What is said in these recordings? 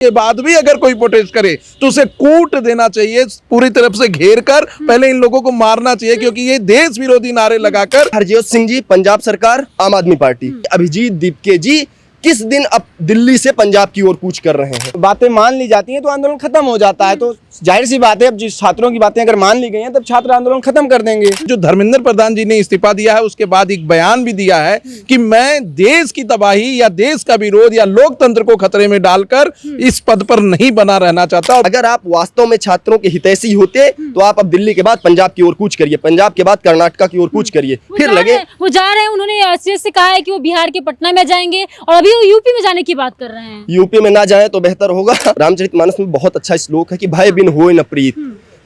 के बाद भी अगर कोई प्रोटेस्ट करे तो उसे कूट देना चाहिए, पूरी तरफ से घेर कर पहले इन लोगों को मारना चाहिए, क्योंकि ये देश विरोधी नारे लगाकर। हरजोत सिंह जी, पंजाब सरकार, आम आदमी पार्टी। अभिजीत दीपके जी किस दिन अब दिल्ली से पंजाब की ओर कूच कर रहे हैं। बातें मान ली जाती हैं तो आंदोलन खत्म हो जाता है। तो जाहिर सी बात है, अब जिस छात्रों की बातें अगर मान ली गई हैं तब छात्र आंदोलन खत्म कर देंगे। जो धर्मेंद्र प्रधान जी ने इस्तीफा दिया है उसके बाद एक बयान भी दिया है कि मैं देश की तबाही या देश का विरोध या लोकतंत्र को खतरे में डालकर इस पद पर नहीं बना रहना चाहता। अगर आप वास्तव में छात्रों के हितैषी होते तो आप अब दिल्ली के बाद पंजाब की ओर कूच करिए, पंजाब के बाद कर्नाटका की ओर कूच करिए। फिर लगे वो जा रहे हैं, उन्होंने एससीएस से कहा है कि वो बिहार के पटना में जाएंगे और अभी वो यूपी में जाने की बात कर रहे हैं। यूपी में ना जाए तो बेहतर होगा। रामचरितमानस में बहुत अच्छा श्लोक है कि भय बिन होए न प्रीत।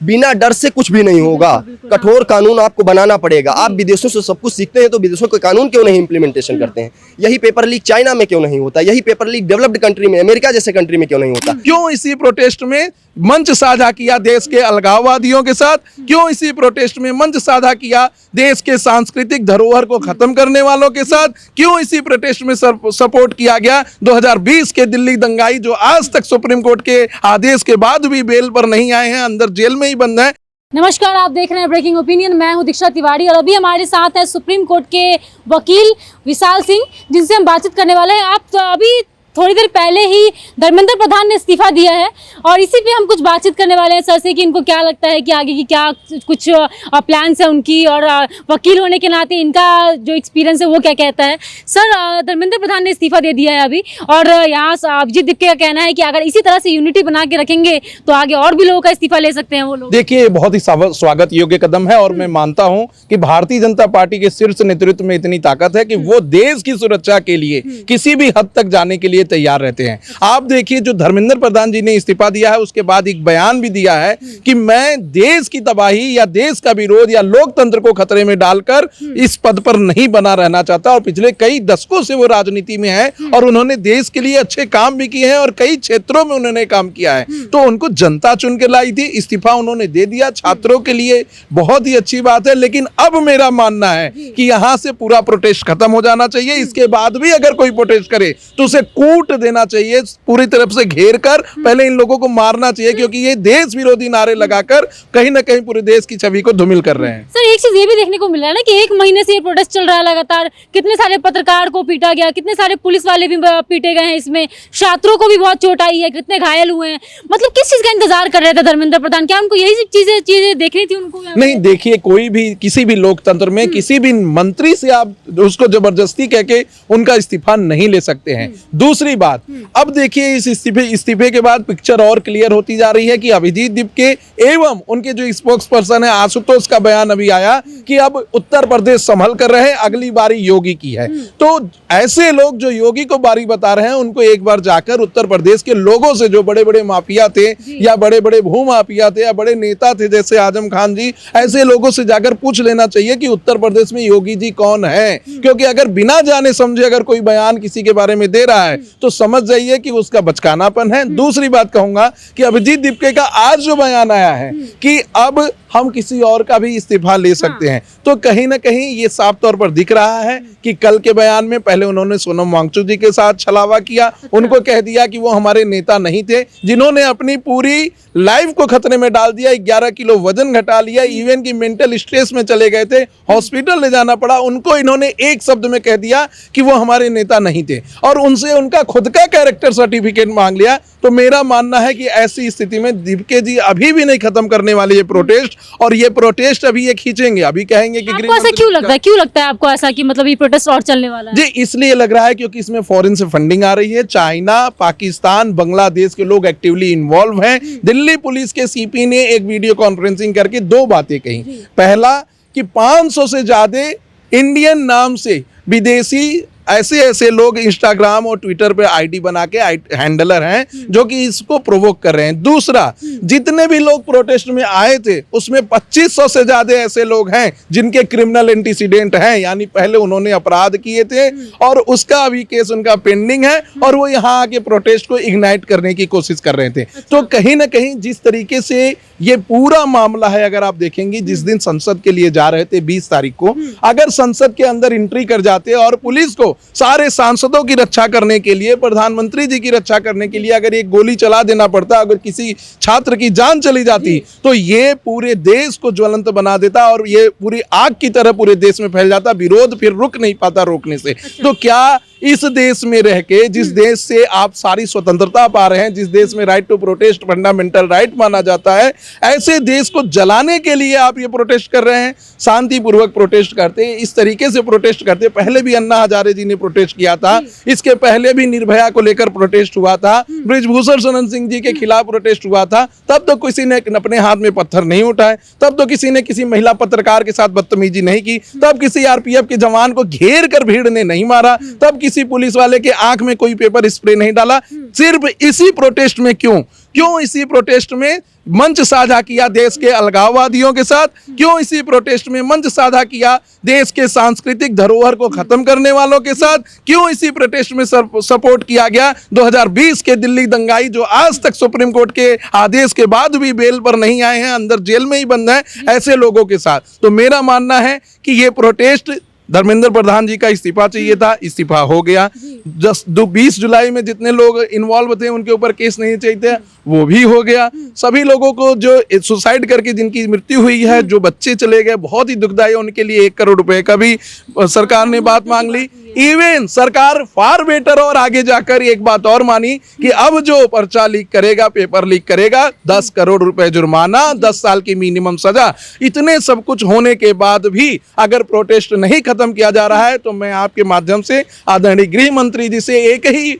बिना डर से कुछ भी नहीं होगा। कठोर कानून आपको बनाना पड़ेगा। आप विदेशों से सब कुछ सीखते हैं तो विदेशों के कानून क्यों नहीं इंप्लीमेंटेशन करते हैं? यही पेपर लीक चाइना में क्यों नहीं होता? यही पेपर लीक डेवलप्ड कंट्री में, अमेरिका जैसे कंट्री में क्यों नहीं होता? क्यों इसी प्रोटेस्ट में मंच साझा किया देश के अलगाववादियों के साथ? क्यों इसी प्रोटेस्ट में मंच साझा किया देश के सांस्कृतिक धरोहर को खत्म करने वालों के साथ? क्यों इसी प्रोटेस्ट में सपोर्ट किया गया 2020 के दिल्ली दंगाई, जो आज तक सुप्रीम कोर्ट के आदेश के बाद भी बेल पर नहीं आए हैं, अंदर जेल में ही बंद है? नमस्कार, आप देख रहे हैं ब्रेकिंग ओपिनियन। मैं हूं दीक्षा तिवारी और अभी हमारे साथ है सुप्रीम कोर्ट के वकील विशाल सिंह, जिनसे हम बातचीत करने वाले हैं। आप तो अभी थोड़ी देर पहले ही धर्मेंद्र प्रधान ने इस्तीफा दिया है और इसी पे हम कुछ बातचीत करने वाले हैं सर से कि इनको क्या लगता है कि आगे की क्या कुछ प्लान्स है उनकी, और वकील होने के नाते इनका जो एक्सपीरियंस है वो क्या कहता है। सर, धर्मेंद्र प्रधान ने इस्तीफा दे दिया है अभी, और यहाँ अभिजीत दीपके का कहना है कि अगर इसी तरह से यूनिटी बना के रखेंगे तो आगे और भी लोगों का इस्तीफा ले सकते हैं वो लोग। देखिए, बहुत ही स्वागत योग्य कदम है और मैं मानता हूं कि भारतीय जनता पार्टी के शीर्ष नेतृत्व में इतनी ताकत है कि वो देश की सुरक्षा के लिए किसी भी हद तक जाने के लिए तैयार रहते हैं। आप देखिए, जो धर्मेंद्र प्रधान जी ने इस्तीफा दिया है उसके बाद एक बयान भी दिया है कि मैं देश की तबाही या देश का विरोध या लोकतंत्र को खतरे में डालकर इस पद पर नहीं बना रहना चाहता। और पिछले कई दशकों से वो राजनीति में है और उन्होंने देश के लिए अच्छे काम भी किए हैं और कई क्षेत्रों में उन्होंने काम किया है। तो उनको जनता चुन के लाई थी, इस्तीफा उन्होंने दे दिया। छात्रों के लिए बहुत ही अच्छी बात है, लेकिन अब मेरा मानना है कि यहां से पूरा प्रोटेस्ट खत्म हो जाना चाहिए। इसके बाद भी अगर कोई प्रोटेस्ट करे तो उसे कूट देना चाहिए, पूरी तरफ से घेर कर पहले इन लोगों को मारना चाहिए, क्योंकि ये देश विरोधी नारे लगाकर कहीं ना कहीं पूरे देश की छवि को धूमिल कर रहे हैं। सर, एक चीज ये भी देखने को मिल रहा है ना कि एक महीने से ये प्रोटेस्ट चल रहा है लगातार। कितने सारे पत्रकार को पीटा गया, कितने सारे पुलिस वाले भी पीटे गए हैं, इसमें छात्रों को भी बहुत चोट आई है, कितने घायल हुए हैं। मतलब किस चीज का इंतजार कर रहे थे धर्मेंद्र प्रधान? क्या उनको यही चीजें देखनी थी उनको? नहीं, देखिए, कोई भी किसी भी लोकतंत्र में किसी भी मंत्री से आप उसको जबरदस्ती कह के उनका इस्तीफा नहीं ले सकते हैं। दूसरी बात, अब देखिए, इस इस्तीफे के बाद पिक्चर और क्लियर होती जा रही है कि अभिजीत दीपके एवं उनके जो स्पोक्स पर्सन है आशुतोष का बयान अभी आया कि अब उत्तर प्रदेश संभल कर रहे, अगली बारी योगी की है। तो ऐसे लोग जो योगी को बारी बता रहे हैं उनको एक बार जाकर उत्तर प्रदेश के लोगों से, जो बड़े बड़े माफिया थे या बड़े बड़े भूमाफिया थे या बड़े नेता थे जैसे आजम खान जी, ऐसे लोगों से जाकर पूछ लेना चाहिए कि उत्तर प्रदेश में योगी जी कौन है। क्योंकि अगर बिना जाने समझे अगर कोई बयान किसी के बारे में दे रहा है तो समझ जाइए कि उसका बचकानापन है। दूसरी बात कहूंगा कि अभिजीत दीपके का आज जो बयान आया है कि अब हम किसी और का भी इस्तीफा ले सकते हैं, तो कहीं ना कहीं ये साफ तौर पर दिख रहा है कि कल के बयान में पहले उन्होंने सोनम वांगचुक जी के साथ छलावा किया, उनको कह दिया कि वो हमारे नेता नहीं थे, जिन्होंने अपनी पूरी लाइफ को खतरे में डाल दिया, 11 किलो वजन घटा लिया, इवन की मेंटल स्ट्रेस में चले गए थे, हॉस्पिटल ले जाना पड़ा, उनको इन्होंने एक शब्द में कह दिया कि वो हमारे नेता नहीं थे और उनसे उनका खुद का कैरेक्टर सर्टिफिकेट मांग लिया। तो मेरा मानना है कि ऐसी स्थिति में दीपके जी अभी भी नहीं खत्म करने वाले ये प्रोटेस्ट, और ये प्रोटेस्ट अभी ये खींचेंगे, अभी कहेंगे कि आपको ऐसा क्यों लगता है आपको ऐसा कि मतलब ये प्रोटेस्ट और चलने वाला है? जी, इसलिए लग रहा है क्योंकि इसमें फॉरेन से फंडिंग आ रही है। चाइना, पाकिस्तान, बांग्लादेश के लोग एक्टिवली इन्वॉल्व हैं। दिल्ली पुलिस के सीपी ने एक वीडियो कॉन्फ्रेंसिंग करके दो बातें कही। पहला कि 500 से ज्यादा इंडियन नाम से विदेशी ऐसे लोग इंस्टाग्राम और ट्विटर पे आईडी बना के हैंडलर हैं जो कि इसको प्रोवोक कर रहे हैं। दूसरा, जितने भी लोग प्रोटेस्ट में आए थे उसमें 2500 से ज्यादा ऐसे लोग हैं जिनके क्रिमिनल एंटीसीडेंट हैं, यानी पहले उन्होंने अपराध किए थे और उसका अभी केस उनका पेंडिंग है और वो यहाँ आके प्रोटेस्ट को इग्नाइट करने की कोशिश कर रहे थे। तो कहीं ना कहीं जिस तरीके से ये पूरा मामला है, अगर आप देखेंगे जिस दिन संसद के लिए जा रहे थे 20 तारीख को, अगर संसद के अंदर एंट्री कर जाते और पुलिस को सारे सांसदों की रक्षा करने के लिए, प्रधानमंत्री जी की रक्षा करने के लिए अगर एक गोली चला देना पड़ता, अगर किसी छात्र की जान चली जाती तो ये पूरे देश को ज्वलंत बना देता और ये पूरी आग की तरह पूरे देश में फैल जाता। विरोध फिर रुक नहीं पाता रोकने से। तो क्या इस देश में रह के, जिस देश से आप सारी स्वतंत्रता पा रहे हैं, जिस देश में right to protest fundamental right माना जाता है, ऐसे देश को जलाने के लिए आप ये प्रोटेस्ट कर रहे हैं? शांतिपूर्वक प्रोटेस्ट करते, इस तरीके से प्रोटेस्ट करते। पहले भी अन्ना हजारे जी ने प्रोटेस्ट किया था, इसके पहले भी निर्भया को लेकर प्रोटेस्ट हुआ था, बृजभूषण शरण सिंह जी के खिलाफ प्रोटेस्ट हुआ था, तब तो किसी ने अपने हाथ में पत्थर नहीं उठाए, तब तो किसी ने किसी महिला पत्रकार के साथ बदतमीजी नहीं की, तब किसी आरपीएफ के जवान को घेर कर भीड़ ने नहीं मारा, तब किसी पुलिस वाले के आंख में कोई पेपर स्प्रे नहीं डाला। सिर्फ इसी प्रोटेस्ट में क्यों इसी प्रोटेस्ट में मंच साझा किया देश के अलगाववादियों के साथ? क्यों इसी प्रोटेस्ट में मंच साझा किया देश के सांस्कृतिक धरोहर को खत्म करने वालों के साथ? क्यों इसी प्रोटेस्ट में सपोर्ट किया गया 2020 के दिल्ली दंगाई, जो आज तक सुप्रीम कोर्ट के आदेश के बाद भी बेल पर नहीं आए हैं, अंदर जेल में ही बंद हैं, ऐसे लोगों के साथ? तो मेरा मानना है कि ये प्रोटेस्ट, धर्मेंद्र प्रधान जी का इस्तीफा चाहिए था, इस्तीफा हो गया। 20 जुलाई में जितने लोग इन्वॉल्व थे उनके ऊपर केस नहीं चाहिए थे, वो भी हो गया। सभी लोगों को जो सुसाइड करके जिनकी मृत्यु हुई है, जो बच्चे चले गए, बहुत ही दुखदायी, उनके लिए 1 करोड़ रुपए का भी सरकार ने बात मांग ली। इवन सरकार फार बेटर और आगे जाकर एक बात और मानी कि अब जो पर्चा लीक करेगा, पेपर लीक करेगा, 10 करोड़ रुपए जुर्माना, 10 साल की मिनिमम सजा। इतने सब कुछ होने के बाद भी अगर प्रोटेस्ट नहीं खत्म किया जा रहा है तो मैं आपके माध्यम से आदरणीय गृह मंत्री जी से एक ही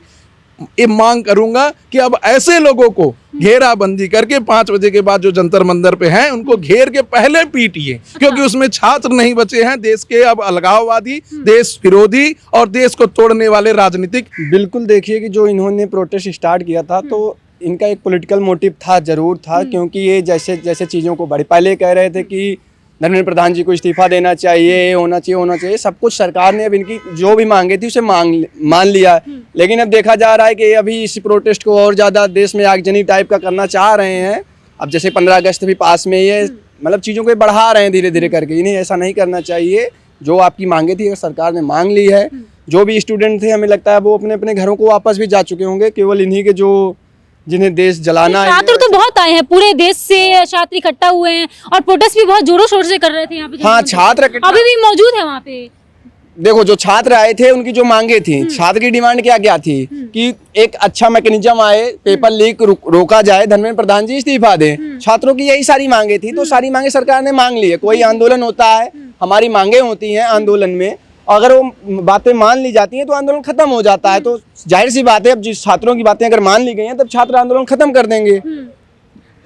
मांग करूंगा कि अब ऐसे लोगों को घेराबंदी करके 5 बजे के बाद जो जंतर मंदिर पे हैं उनको घेर के पहले पीटिए, क्योंकि उसमें छात्र नहीं बचे हैं। देश के अब अलगाववादी, देश विरोधी और देश को तोड़ने वाले राजनीतिक। बिल्कुल, देखिए कि जो इन्होंने प्रोटेस्ट स्टार्ट किया था तो इनका एक पॉलिटिकल मोटिव था, जरूर था, क्योंकि ये जैसे जैसे चीज़ों को बड़े पहले कह रहे थे कि धर्मेंद्र प्रधान जी को इस्तीफा देना चाहिए, होना चाहिए, सब कुछ सरकार ने अब इनकी जो भी मांगे थी उसे मान लिया। लेकिन अब देखा जा रहा है कि अभी इस प्रोटेस्ट को और ज़्यादा देश में आगजनी टाइप का करना चाह रहे हैं। अब जैसे 15 अगस्त भी पास में, ये मतलब चीज़ों को बढ़ा रहे हैं धीरे धीरे करके। इन्हें ऐसा नहीं करना चाहिए। जो आपकी मांगे थी अगर सरकार ने मांग ली है, जो भी स्टूडेंट थे हमें लगता है वो अपने अपने घरों को वापस भी जा चुके होंगे। केवल इन्हीं के जो जिन्हें देश जलाना है। छात्र तो बहुत आए हैं, पूरे देश से छात्र इकट्ठा हुए हैं और प्रोटेस्ट भी बहुत जोरों शोर से कर रहे थे यहाँ पे। हाँ, छात्र अभी भी मौजूद है वहाँ पे। देखो, जो छात्र आए थे उनकी जो मांगे थी, छात्र की डिमांड क्या थी कि एक अच्छा मैकेनिज्म आए, पेपर लीक रोका जाए, धर्मेंद्र प्रधान जी इस्तीफा दें। छात्रों की यही सारी मांगे थी। तो सारी मांगे सरकार ने मांग ली है। कोई आंदोलन होता है, हमारी मांगे होती हैं आंदोलन में, अगर वो बातें मान ली जाती हैं तो आंदोलन खत्म हो जाता है। तो जाहिर सी बात है, अब जिस छात्रों की बातें अगर मान ली गई हैं तब छात्र आंदोलन खत्म कर देंगे।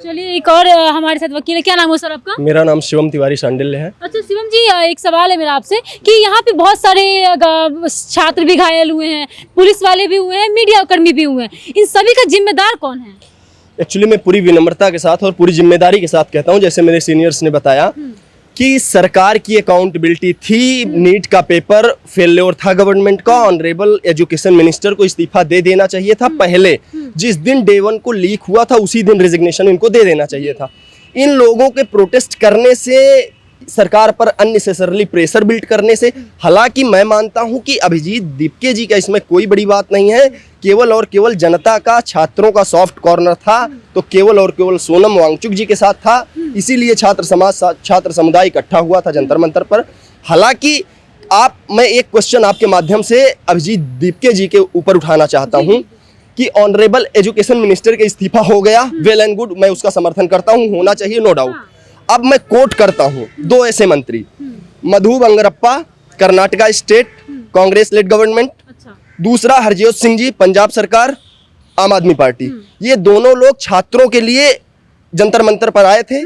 चलिए, एक और हमारे साथ वकील है। क्या नाम है सर आपका? मेरा नाम शिवम तिवारी सांडिल्य है। अच्छा शिवम जी, एक सवाल है मेरा आपसे कि यहाँ पे बहुत सारे छात्र भी घायल हुए हैं, पुलिस वाले भी हुए हैं, मीडिया कर्मी भी हुए हैं, इन सभी का जिम्मेदार कौन है? एक्चुअली मैं पूरी विनम्रता के साथ और पूरी जिम्मेदारी के साथ कहता हूँ, जैसे मेरे सीनियर्स ने बताया कि सरकार की अकाउंटेबिलिटी थी। नीट का पेपर फेल्योर था गवर्नमेंट का। ऑनरेबल एजुकेशन मिनिस्टर को इस्तीफा दे देना चाहिए था पहले। जिस दिन डे 1 को लीक हुआ था उसी दिन रिजिग्नेशन इनको दे देना चाहिए था। इन लोगों के प्रोटेस्ट करने से, सरकार पर अननेसेसरली प्रेशर बिल्ड करने से, हालांकि मैं मानता हूं कि अभिजीत दीपके जी का इसमें कोई बड़ी बात नहीं है। केवल और केवल जनता का, छात्रों का सॉफ्ट कॉर्नर था तो केवल और केवल सोनम वांगचुक जी के साथ था। इसीलिए छात्र समाज, छात्र समुदाय इकट्ठा हुआ था जंतर मंतर पर। हालांकि मैं एक क्वेश्चन आपके माध्यम से अभिजीत दीपके जी के ऊपर उठाना चाहता हूं कि ऑनरेबल एजुकेशन मिनिस्टर के इस्तीफा हो गया, वेल एंड गुड, मैं उसका समर्थन करता हूं, होना चाहिए, नो डाउट। अब मैं कोट करता हूं 2 ऐसे मंत्री, Madhu Bangarappa Karnataka state Congress led government, दूसरा हरजोत सिंह जी पंजाब सरकार आम आदमी पार्टी। ये दोनों लोग छात्रों के लिए जंतर मंतर पर आए थे।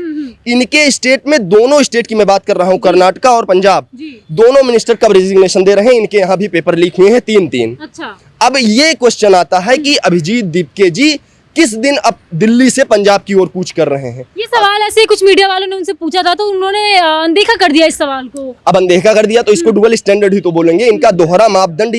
इनके स्टेट में, दोनों स्टेट की मैं बात कर रहा हूँ, कर्नाटका और पंजाब, दोनों मिनिस्टर कब रेजिग्नेशन दे रहे हैं। इनके यहाँ भी पेपर लीक हुए हैं 3-3। अच्छा। अब ये क्वेश्चन आता है कि अभिजीत दीपके जी किस दिन अब दिल्ली से पंजाब की ओर कूच कर रहे हैं। ये सवाल ऐसे कुछ मीडिया वालों ने उनसे पूछा था तो उन्होंने अनदेखा कर दिया इस सवाल को। अब अनदेखा कर दिया तो इसको डुअल स्टैंडर्ड ही तो बोलेंगे। इनका दोहरा मापदंड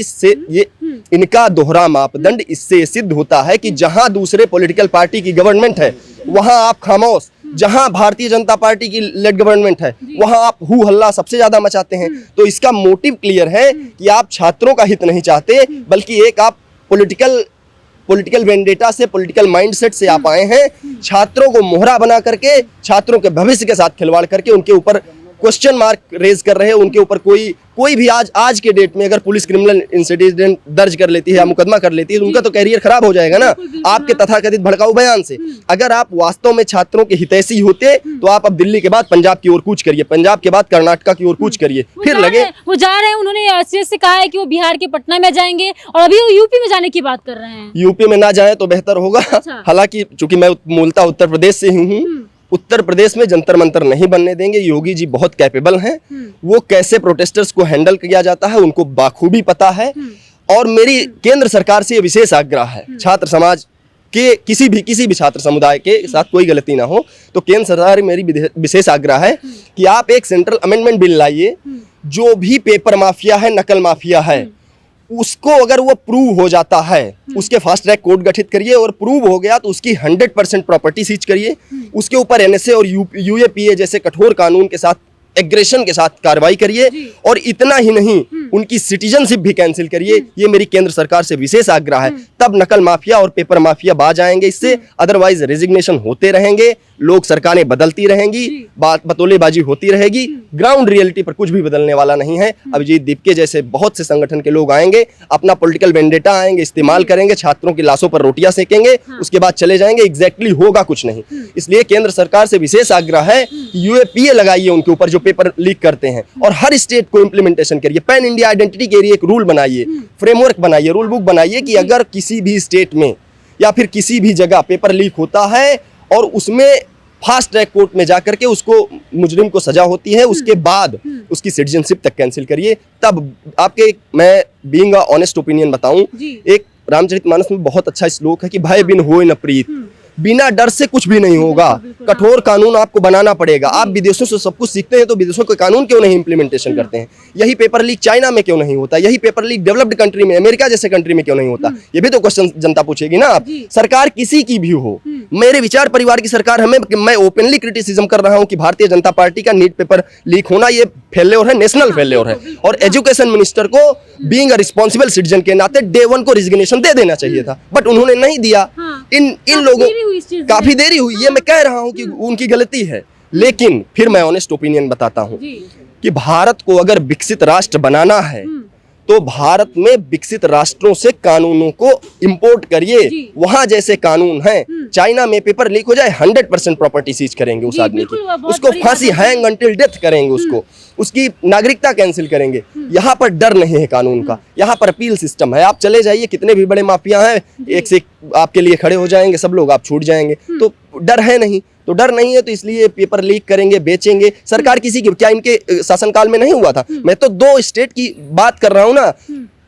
इससे सिद्ध होता है कि जहां दूसरे पॉलिटिकल पार्टी की गवर्नमेंट है वहां आप खामोश, जहां भारतीय जनता पार्टी की लेड गवर्नमेंट है वहां आप हू हल्ला सबसे ज्यादा मचाते हैं। तो इसका मोटिव क्लियर है कि आप छात्रों का हित नहीं चाहते, बल्कि एक आप पॉलिटिकल वेंडेटा से, पॉलिटिकल माइंडसेट से आप आए हैं, छात्रों को मोहरा बना करके, छात्रों के भविष्य के साथ खिलवाड़ करके उनके ऊपर क्वेश्चन मार्क रेज कर रहे हैं। उनके ऊपर कोई भी आज के डेट में अगर पुलिस क्रिमिनल इंसिडेंट दर्ज कर लेती है या मुकदमा कर लेती है तो उनका तो कैरियर खराब हो जाएगा ना, आपके तथाकथित भड़काऊ बयान से। अगर आप वास्तव में छात्रों के हितैषी होते तो आप अब दिल्ली के बाद पंजाब की ओर कूच करिए, पंजाब के बाद कर्नाटका की ओर कूच करिए, फिर लगे। वो जा रहे हैं, उन्होंने सीएस से कहा है कि वो बिहार के पटना में जाएंगे और अभी वो यूपी में जाने की बात कर रहे हैं। यूपी में ना जाए तो बेहतर होगा। हालांकि चूंकि मैं मूलतः उत्तर प्रदेश से ही हूँ, उत्तर प्रदेश में जंतर मंतर नहीं बनने देंगे। योगी जी बहुत कैपेबल हैं, वो कैसे प्रोटेस्टर्स को हैंडल किया जाता है उनको बाखूबी पता है। और मेरी केंद्र सरकार से ये विशेष आग्रह है, छात्र समाज के किसी भी छात्र समुदाय के साथ कोई गलती ना हो, तो केंद्र सरकार मेरी विशेष आग्रह है कि आप एक सेंट्रल अमेंडमेंट बिल लाइए। जो भी पेपर माफिया है, नकल माफिया है, उसको अगर वो प्रूव हो जाता है, उसके फास्ट ट्रैक कोर्ट गठित करिए, और प्रूव हो गया तो उसकी 100% प्रॉपर्टी सीज करिए। उसके ऊपर एनएसए और यूएपीए जैसे कठोर कानून के साथ, एग्रेशन के साथ कार्रवाई करिए। और इतना ही नहीं, उनकी सिटीजनशिप भी कैंसिल करिए। ये मेरी केंद्र सरकार से विशेष आग्रह है। तब नकल माफिया और पेपर माफिया बाज आएंगे इससे, अदरवाइज रेजिग्नेशन होते रहेंगे, लोग सरकारें बदलती रहेंगी, बतौलेबाजी होती रहेगी, ग्राउंड रियलिटी पर कुछ भी बदलने वाला नहीं है। अभिजीत दीपके जैसे बहुत से संगठन के लोग आएंगे, अपना पॉलिटिकल वेंडेटा आएंगे, इस्तेमाल करेंगे, छात्रों की लाशों पर रोटियां सेकेंगे, उसके बाद चले जाएंगे। एग्जैक्टली होगा कुछ नहीं। इसलिए केंद्र सरकार से विशेष आग्रह है, यूएपीए लगाइए उनके ऊपर जो पेपर लीक करते हैं, और हर स्टेट को इंप्लीमेंटेशन करिए। पैन इंडिया आइडेंटिटी के लिए एक रूल बनाइए, फ्रेमवर्क बनाइए, रूल बुक बनाइए कि अगर किसी भी स्टेट में या फिर किसी भी जगह पेपर लीक होता है और उसमें फास्ट ट्रैक कोर्ट में जाकर के उसको मुजरिम को सजा होती है, उसके बाद उसकी सिटीजनशिप तक कैंसिल करिए। तब आपके, मैं बीइंग अ ऑनेस्ट ओपिनियन बताऊं, एक रामचरितमानस में बहुत अच्छा श्लोक है कि भय बिन होए न प्रीत। बिना डर से कुछ भी नहीं होगा, कठोर कानून आपको बनाना पड़ेगा। आप विदेशों से सब कुछ सीखते हैं तो विदेशों के कानून क्यों नहीं इंप्लीमेंटेशन करते हैं? यही पेपर लीक चाइना में क्यों नहीं होता? यही पेपर लीक डेवलप्ड कंट्री में, अमेरिका जैसे कंट्री में क्यों नहीं होता? ये भी तो क्वेश्चन जनता पूछेगी ना। आप सरकार किसी की भी हो, मेरे विचार परिवार की सरकार हमें, मैं ओपनली क्रिटिसिज्म कर रहा हूं कि भारतीय जनता पार्टी का नीट पेपर लीक होना ये फेल्योर है, नेशनल फेल्योर है। और एजुकेशन मिनिस्टर को बीइंग अ रिस्पॉन्सिबल सिटीजन के नाते डे 1 को रिजिग्नेशन दे देना चाहिए था, बट उन्होंने नहीं दिया। इन लोगों काफी देरी हुई, ये मैं कह रहा हूं कि उनकी गलती है। लेकिन फिर मैं ऑनेस्ट ओपिनियन बताता हूं कि भारत को अगर विकसित राष्ट्र बनाना है तो भारत में विकसित राष्ट्रों से कानूनों को इंपोर्ट करिए। वहां जैसे कानून हैं, चाइना में पेपर लीक हो जाए 100% प्रॉपर्टी सीज करेंगे उस आदमी की, उसको फांसी, हैंग अंटिल डेथ करेंगे उसको, उसकी नागरिकता कैंसिल करेंगे। यहाँ पर डर नहीं है कानून का, यहाँ पर अपील सिस्टम है। आप चले जाइए, कितने भी बड़े माफिया हैं एक से आपके लिए खड़े हो जाएंगे, सब लोग, आप छूट जाएंगे। तो डर है नहीं, तो डर नहीं है तो इसलिए पेपर लीक करेंगे, बेचेंगे। सरकार किसी की, क्या इनके शासनकाल में नहीं हुआ था? मैं तो 2 स्टेट की बात कर रहा हूँ ना।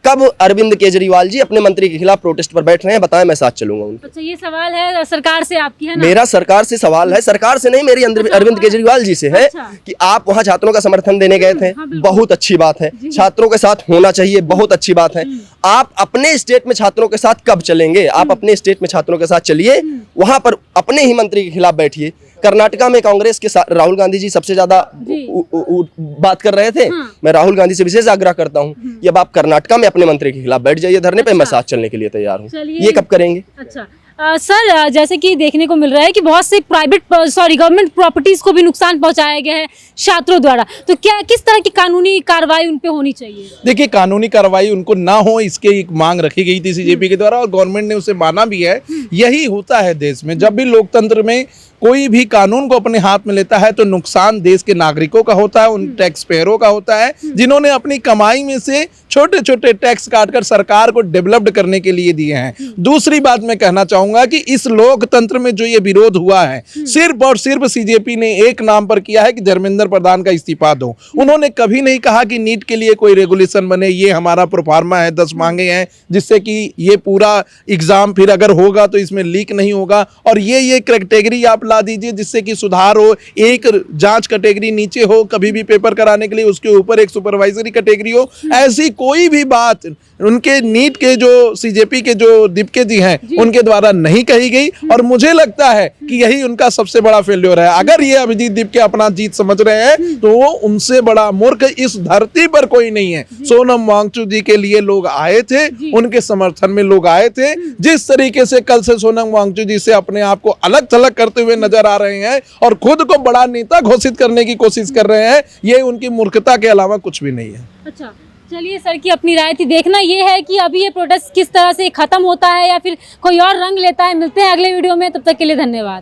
कब अरविंद केजरीवाल जी अपने मंत्री के खिलाफ प्रोटेस्ट पर बैठ रहे हैं, बताएं, मैं साथ चलूंगा उनके। अच्छा, ये सवाल है सरकार से आपकी, है ना? मेरा सरकार से सवाल है, सरकार से नहीं, मेरी अरविंद केजरीवाल जी से है कि आप वहां छात्रों का समर्थन देने गए थे, बहुत अच्छी बात है, छात्रों के साथ होना चाहिए, बहुत अच्छी बात है। आप अपने स्टेट में छात्रों के साथ कब चलेंगे? आप अपने स्टेट में छात्रों के साथ चलिए, वहां पर अपने ही मंत्री के खिलाफ बैठिए। कर्नाटका में कांग्रेस के राहुल गांधी जी सबसे ज्यादा बात कर रहे थे। मैं राहुल गांधी से विशेष आग्रह करता हूं कि अब आप कर्नाटका में अपने मंत्री के खिलाफ बैठ जाइए धरने पे, मैं साथ चलने के लिए तैयार हूं। ये कब करेंगे? अच्छा सर, जैसे कि देखने को मिल रहा है कि बहुत से गवर्नमेंट प्रॉपर्टीज को भी नुकसान पहुंचाया गया है छात्रों द्वारा, तो क्या किस तरह की कानूनी कार्रवाई उन पे होनी चाहिए? देखिए, कानूनी कार्रवाई उनको ना हो इसके एक मांग रखी गई थी सीजेपी के द्वारा, और गवर्नमेंट ने उसे माना भी है। यही होता है देश में, जब भी लोकतंत्र में कोई भी कानून को अपने हाथ में लेता है तो नुकसान देश के नागरिकों का होता है, उन टैक्स पेयरों का होता है, जिन्होंने अपनी कमाई में से छोटे छोटे टैक्स काटकर सरकार को डेवलप्ड करने के लिए दिए हैं। दूसरी बात मैं कहना चाहूंगा कि इस लोकतंत्र में जो ये विरोध हुआ है, सिर्फ और सिर्फ सीजेपी ने एक नाम पर किया है कि धर्मेंद्र प्रधान का इस्तीफा दो। उन्होंने कभी नहीं कहा कि नीट के लिए कोई रेगुलेशन बने, ये हमारा प्रोफार्मा है, 10 मांगे हैं, जिससे कि ये पूरा एग्जाम फिर अगर होगा तो इसमें लीक नहीं होगा। और ये कैटेगरी आप ला दीजिए जिससे कि सुधार हो, एक जांच कैटेगरी नीचे हो कभी भी पेपर कराने के लिए, उसके ऊपर एक सुपरवाइजरी कैटेगरी हो। ऐसी कोई भी बात उनके नीट के जो सीजेपी के जो दीपके जी हैं उनके द्वारा नहीं कही गई, और मुझे लगता है कि यही उनका सबसे बड़ा फेल्योर है। अगर ये अभिजीत दीपके अपना जीत समझ रहे हैं तो वो उनसे बड़ा मूर्ख इस धरती पर कोई नहीं है। सोनम वांगचुक जी के लिए लोग आए थे, उनके समर्थन में लोग आए थे। जिस तरीके से कल से सोनम वांगचुक जी से अपने आप को अलग थलग करते हुए नजर आ रहे हैं और खुद को बड़ा नेता घोषित करने की कोशिश कर रहे हैं, ये उनकी मूर्खता के अलावा कुछ भी नहीं है। अच्छा, चलिए सर की अपनी राय थी। देखना ये है कि अभी ये प्रोटेस्ट किस तरह से खत्म होता है या फिर कोई और रंग लेता है। मिलते हैं अगले वीडियो में, तब तक के लिए धन्यवाद।